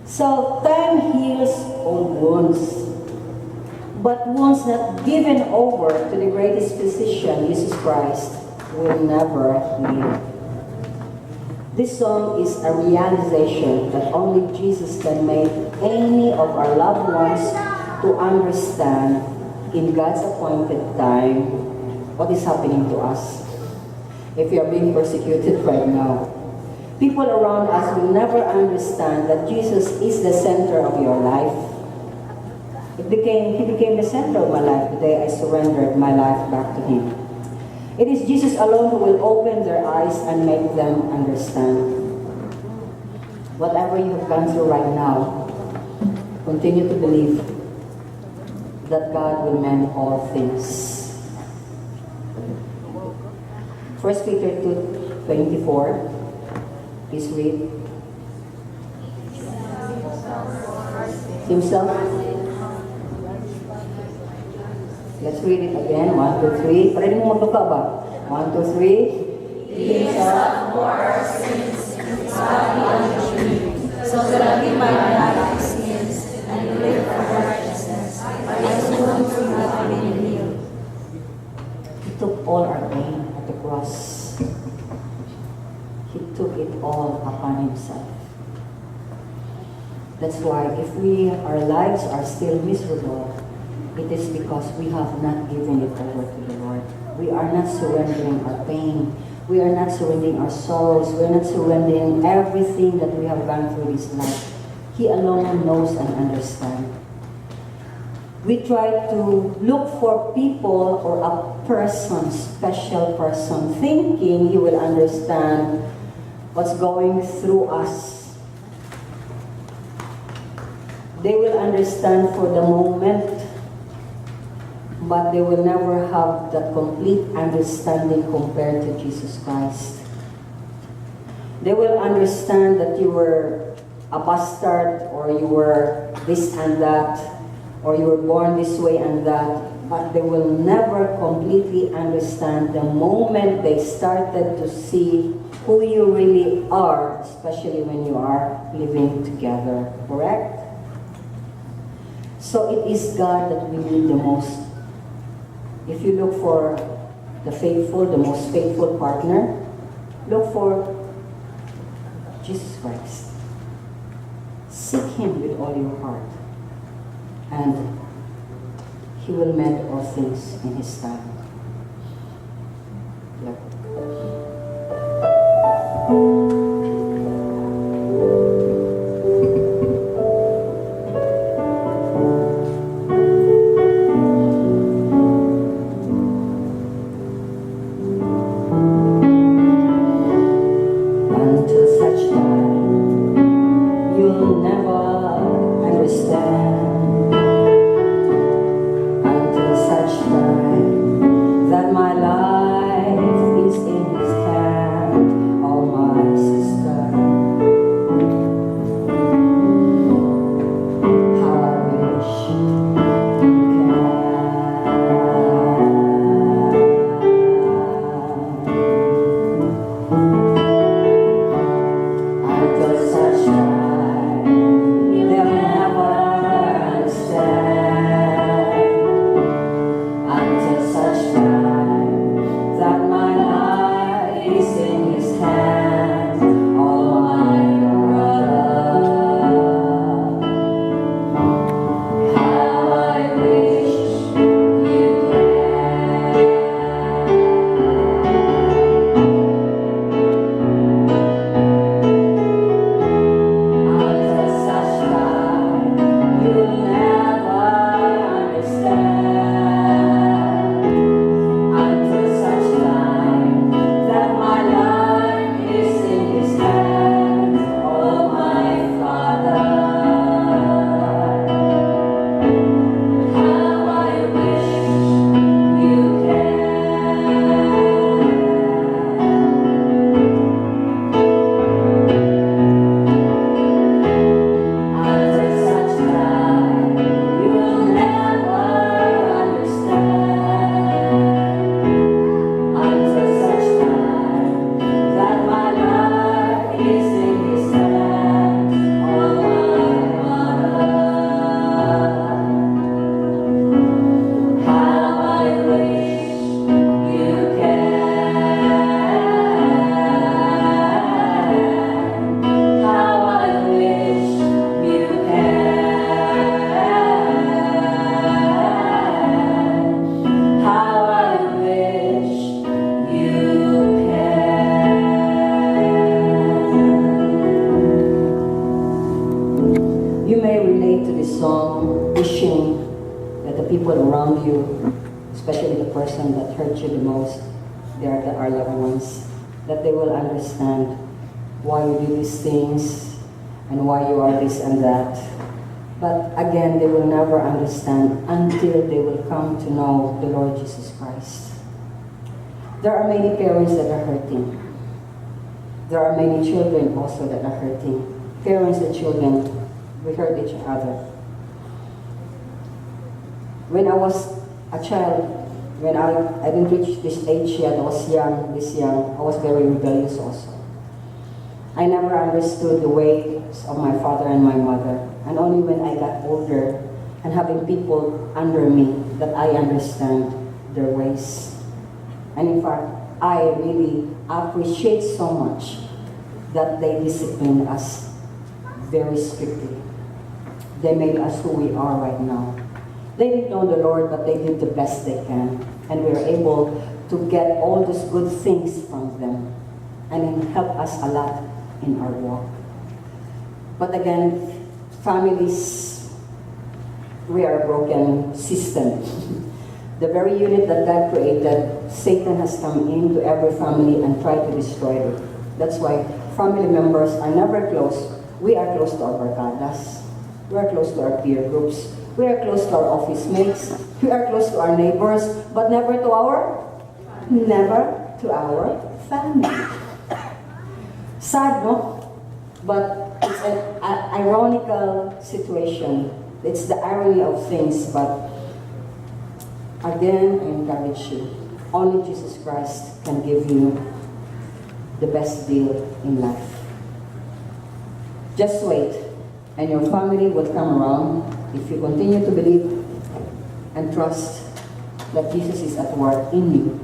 So time heals old wounds, but wounds not given over to the greatest physician, Jesus Christ, will never heal. This song is a realization that only Jesus can make any of our loved ones to understand in God's appointed time what is happening to us. If you are being persecuted right now, people around us will never understand that Jesus is the center of your life. He became the center of my life the day I surrendered my life back to Him. It is Jesus alone who will open their eyes and make them understand. Whatever you have gone through right now, continue to believe that God will mend all things. 1 Peter 2:24. Please read. Himself. Let's read it again. 1, 2, 3. Pwede mo magbuka ba? 1, 2, 3. He himself bore our sins in his body on the tree, so that we might die our sins and live for righteousness. By his wounds we have been healed. He took all our pain at the cross. He took it all upon Himself. That's why if our lives are still miserable, it is because we have not given it over to the Lord. We are not surrendering our pain. We are not surrendering our sorrows. We are not surrendering everything that we have gone through this life. He alone knows and understands. We try to look for people or a person, special person, thinking He will understand what's going through us. They will understand for the moment, but they will never have that complete understanding compared to Jesus Christ. They will understand that you were a bastard, or you were this and that, or you were born this way and that, but they will never completely understand the moment they started to see who you really are, especially when you are living together, correct? So it is God that we need the most. If you look for the most faithful partner, look for Jesus Christ. Seek Him with all your heart, and He will mend all things in His time. Until such time, you'll never understand. Until such time that my life is in His hand, oh my sister. How I wish you until such time, they'll never understand. relate to this song, wishing that the people around you, especially the person that hurt you the most, they are our loved ones, that they will understand why you do these things and why you are this and that. But again, they will never understand until they will come to know the Lord Jesus Christ. There are many parents that are hurting. There are many children also that are hurting. Parents and children, we hurt each other. When I was a child, when I didn't reach this age yet, I was this young, I was very rebellious also. I never understood the ways of my father and my mother. And only when I got older and having people under me that I understand their ways. And in fact, I really appreciate so much that they disciplined us very strictly. They made us who we are right now. They didn't know the Lord, but they did the best they can. And we were able to get all those good things from them. And it helped us a lot in our walk. But again, families, we are a broken system. The very unit that God created, Satan has come into every family and tried to destroy it. That's why family members are never close. We are close to our barcadas. We are close to our peer groups. We are close to our office mates. We are close to our neighbors, but never to our family. Sad, no? But it's an ironical situation. It's the irony of things, but again, I encourage you. Only Jesus Christ can give you the best deal in life. Just wait, and your family will come around if you continue to believe and trust that Jesus is at work in you.